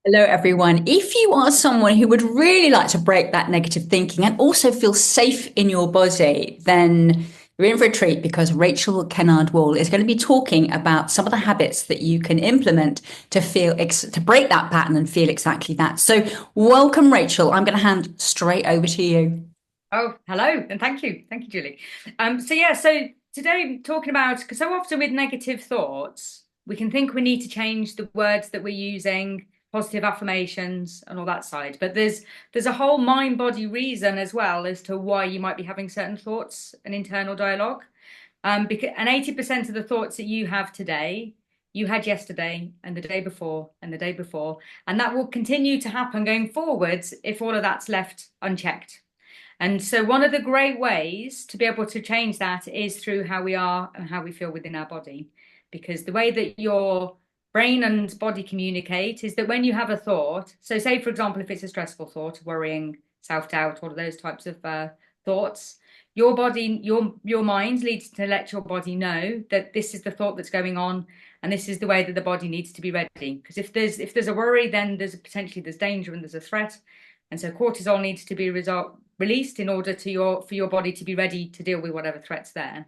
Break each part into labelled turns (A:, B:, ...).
A: Hello, everyone. If you are someone who would really like to break that negative thinking and also feel safe in your body, then you're in for a treat because Rachael Kennard Wall is going to be talking about some of the habits that you can implement to to break that pattern and feel exactly that. So, welcome, Rachel. I'm going to hand straight over to you.
B: Oh, hello, and thank you. Thank you, Julie. So today talking about, because so often with negative thoughts, we can think we need to change the words that we're using, positive affirmations and all that side. But there's a whole mind body reason as well as to why you might be having certain thoughts and internal dialogue. Because 80% of the thoughts that you have today, you had yesterday and the day before and the day before, and that will continue to happen going forwards if all of that's left unchecked. And so, one of the great ways to be able to change that is through how we are and how we feel within our body. Because the way that your brain and body communicate is that when you have a thought, so say, for example, if it's a stressful thought, worrying, self-doubt, all of those types of thoughts, your body, your mind leads to let your body know that this is the thought that's going on, and this is the way that the body needs to be ready. Because if there's a worry, then there's danger and there's a threat, and so cortisol needs to be released in order for your body to be ready to deal with whatever threat's there.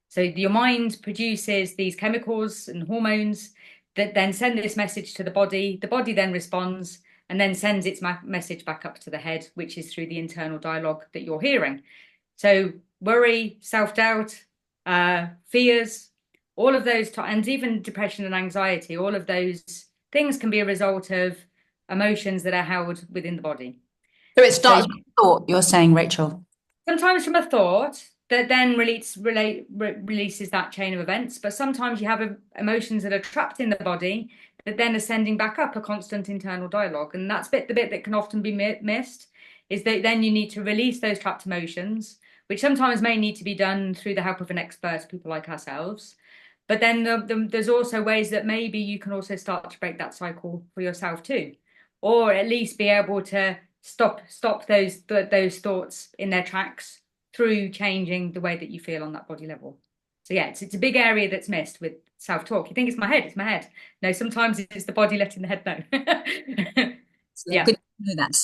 B: So your mind produces these chemicals and hormones that then send this message to the body. The body then responds and then sends its message back up to the head, which is through the internal dialogue that you're hearing. So worry, self-doubt, fears, all of those, and even depression and anxiety, all of those things can be a result of emotions that are held within the body.
A: So, it
B: So
A: starts with thought, you're saying, Rachel.
B: sometimes from a thought that then releases that chain of events, but sometimes you have emotions that are trapped in the body that then are sending back up a constant internal dialogue. And that's the bit that can often be missed, is that then you need to release those trapped emotions, which sometimes may need to be done through the help of an expert, people like ourselves. But then there's also ways that maybe you can also start to break that cycle for yourself too, or at least be able to stop those thoughts in their tracks through changing the way that you feel on that body level. So yeah, it's a big area that's missed with self-talk. You think it's my head, it's my head. No, sometimes it's the body letting the head know.
A: So
B: Yeah.
A: good to know that.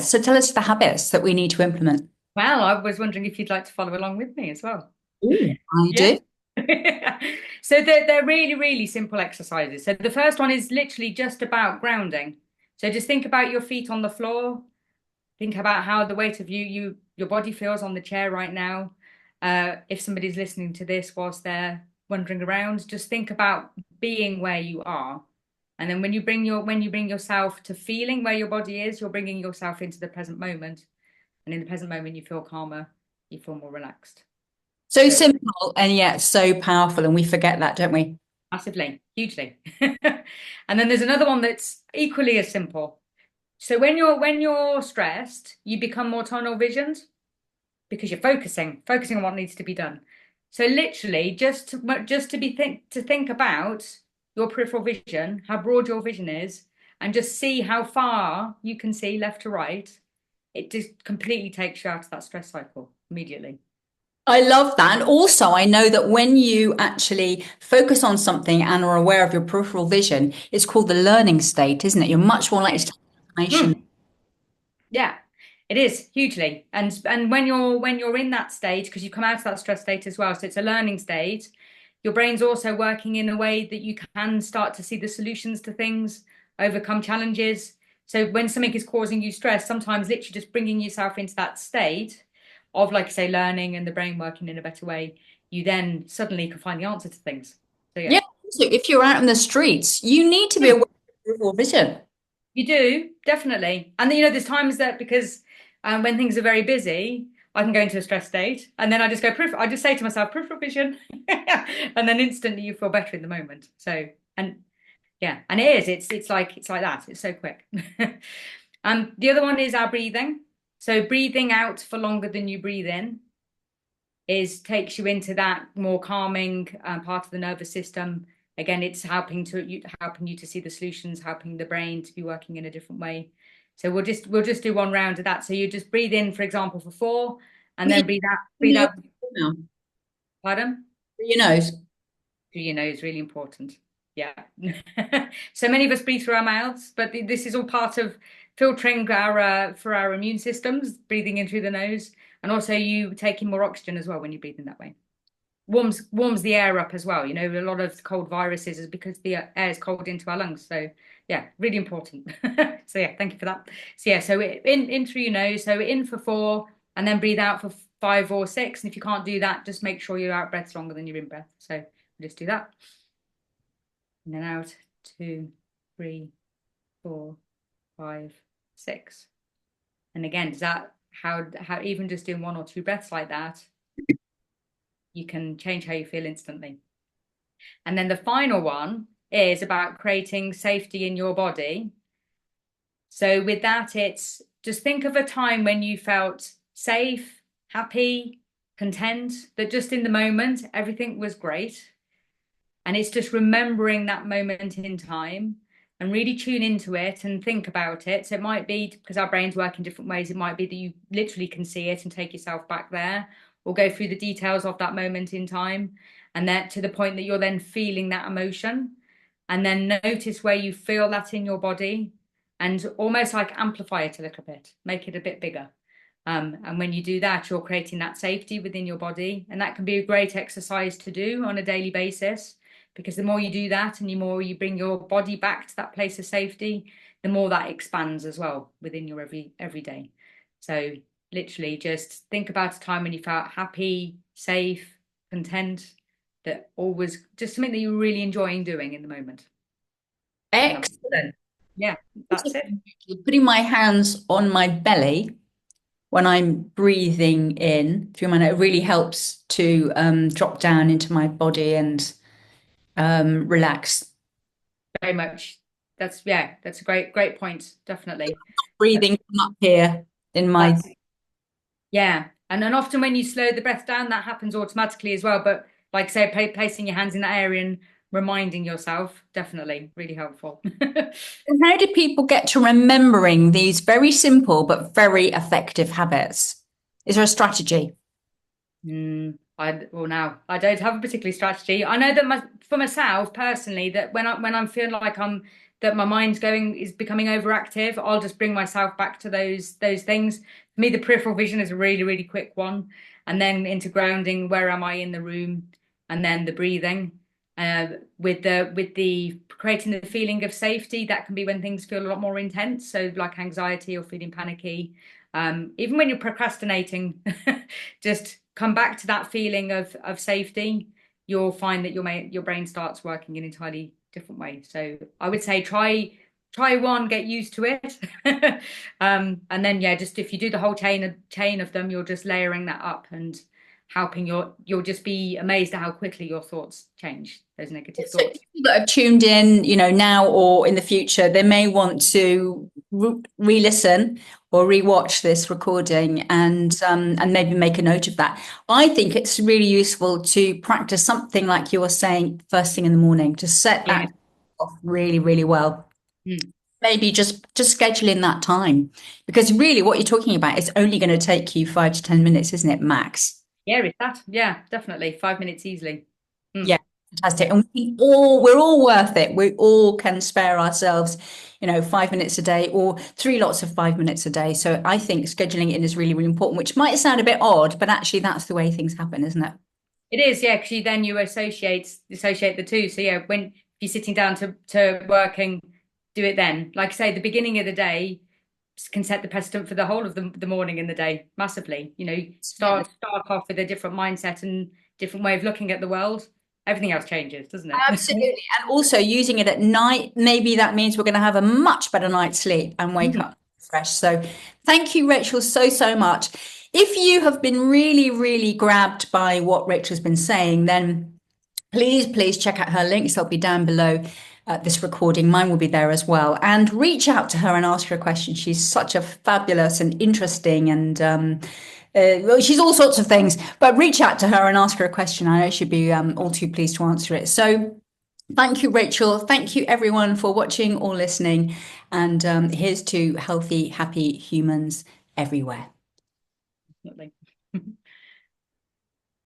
A: So tell us the habits that we need to implement.
B: Well, I was wondering if you'd like to follow along with me as well.
A: Ooh, I
B: Yeah.
A: do.
B: So they're really, really simple exercises. So the first one is literally just about grounding. So just think about your feet on the floor. Think about how the weight of your body feels on the chair right now. If somebody's listening to this whilst they're wandering around, just think about being where you are. And then when you bring yourself to feeling where your body is, you're bringing yourself into the present moment. And in the present moment, you feel calmer, you feel more relaxed.
A: So
B: So
A: simple and yet so powerful, and we forget that, don't we?
B: massively, hugely. And then there's another one that's equally as simple. So when you're stressed, you become more tunnel visioned because you're focusing on what needs to be done. So literally, just to think about your peripheral vision, how broad your vision is, and just see how far you can see left to right. It just completely takes you out of that stress cycle immediately.
A: I love that. And also, I know that when you actually focus on something and are aware of your peripheral vision, it's called the learning state, isn't it? You're much more likely to take information.
B: Mm. Yeah, it is hugely. And when you're in that stage, because you come out of that stress state as well, so it's a learning state, your brain's also working in a way that you can start to see the solutions to things, overcome challenges. So when something is causing you stress, sometimes literally just bringing yourself into that state of, like I say, learning and the brain working in a better way, you then suddenly can find the answer to things. So yeah.
A: Yeah. So if you're out in the streets, you need to be aware
B: Hmm.
A: of your peripheral vision.
B: You do, definitely. And then, there's times that because when things are very busy, I can go into a stress state and then I just I just say to myself, peripheral vision. And then instantly you feel better in the moment. So, and yeah, and it is, it's like that. It's so quick. The other one is our breathing. So breathing out for longer than you breathe in is takes you into that more calming part of the nervous system. Again, it's helping you to see the solutions, helping the brain to be working in a different way. So we'll just do one round of that. So you just breathe in, for example, for four, and
A: Breathe
B: then breathe out.
A: in
B: Breathe
A: your
B: out.
A: now,
B: Pardon?
A: through your nose.
B: Through your nose, really important. Yeah. So many of us breathe through our mouths, but this is all part of filtering our for our immune systems, breathing in through the nose, and also you taking more oxygen as well when you breathe in that way. Warms the air up as well. You know, a lot of cold viruses is because the air is cold into our lungs. So yeah, really important. So yeah, thank you for that. So yeah, so in through your nose. So in for 4, and then breathe out for 5 or 6. And if you can't do that, just make sure your out breath's longer than your in breath. So we'll just do that. And then out 2, 3, 4, 5, 6. And again, does that how even just doing 1 or 2 breaths like that, you can change how you feel instantly. And then the final one is about creating safety in your body. So with that, it's just think of a time when you felt safe, happy, content, that just in the moment, everything was great. And it's just remembering that moment in time and really tune into it and think about it. So it might be, because our brains work in different ways, it might be that you literally can see it and take yourself back there, or go through the details of that moment in time, and then to the point that you're then feeling that emotion. And then notice where you feel that in your body and almost like amplify it a little bit, make it a bit bigger. And when you do that, you're creating that safety within your body. And that can be a great exercise to do on a daily basis, because the more you do that and the more you bring your body back to that place of safety, the more that expands as well within your every day. So literally just think about a time when you felt happy, safe, content, that always just something that you're really enjoying doing in the moment.
A: Excellent.
B: Yeah, that's it.
A: Putting my hands on my belly when I'm breathing in through my nose really helps to drop down into my body and relax.
B: Very much. That's a great point. Definitely.
A: Breathing from up here in my.
B: That's Yeah. And then often when you slow the breath down, that happens automatically as well. But like say, placing your hands in that area and reminding yourself, definitely really helpful.
A: And how do people get to remembering these very simple but very effective habits? Is there a strategy?
B: Well, now I don't have a particular strategy. I know that for myself personally, that when I'm feeling like that my mind's going is becoming overactive, I'll just bring myself back to those things. For me, the peripheral vision is a really quick one, and then into grounding. Where am I in the room? And then the breathing. With the creating the feeling of safety, that can be when things feel a lot more intense. So like anxiety or feeling panicky. Even when you're procrastinating, just come back to that feeling of safety. You'll find that your brain starts working in an entirely different way. So I would say try one, get used to it, and then yeah, just if you do the whole chain of them, you're just layering that up and helping you'll just be amazed at how quickly your thoughts change, those negative
A: So
B: thoughts.
A: people that have tuned in, now or in the future, they may want to re-listen or re-watch this recording and maybe make a note of that. I think it's really useful to practice something like you were saying first thing in the morning to set
B: Yeah.
A: that off really well.
B: Mm.
A: Maybe just schedule in that time because really what you're talking about is only going to take you 5 to 10 minutes, isn't it, max?
B: Yeah, is that? Yeah, definitely. 5 minutes easily. Mm.
A: Yeah, fantastic. And we're all worth it. We all can spare ourselves, 5 minutes a day or 3 lots of 5 minutes a day. So I think scheduling in is really important, which might sound a bit odd, but actually that's the way things happen, isn't it?
B: It is, yeah, because then you associate the two. So yeah, when you're sitting down to working, do it then. Like I say, the beginning of the day can set the precedent for the whole of the morning and the day massively. Start off with a different mindset and different way of looking at the world. Everything else changes, doesn't it?
A: Absolutely. And also using it at night, maybe that means we're going to have a much better night's sleep and wake
B: Mm.
A: up fresh. So thank you, Rachel, so much. If you have been really grabbed by what Rachel's been saying, then please check out her links. They'll be down below this recording. Mine will be there as well. And reach out to her and ask her a question. She's such a fabulous and interesting and well, she's all sorts of things, but reach out to her and ask her a question. I know she'd be all too pleased to answer it. So thank you, Rachel. Thank you, everyone, for watching or listening. And here's to healthy, happy humans everywhere.
B: Definitely.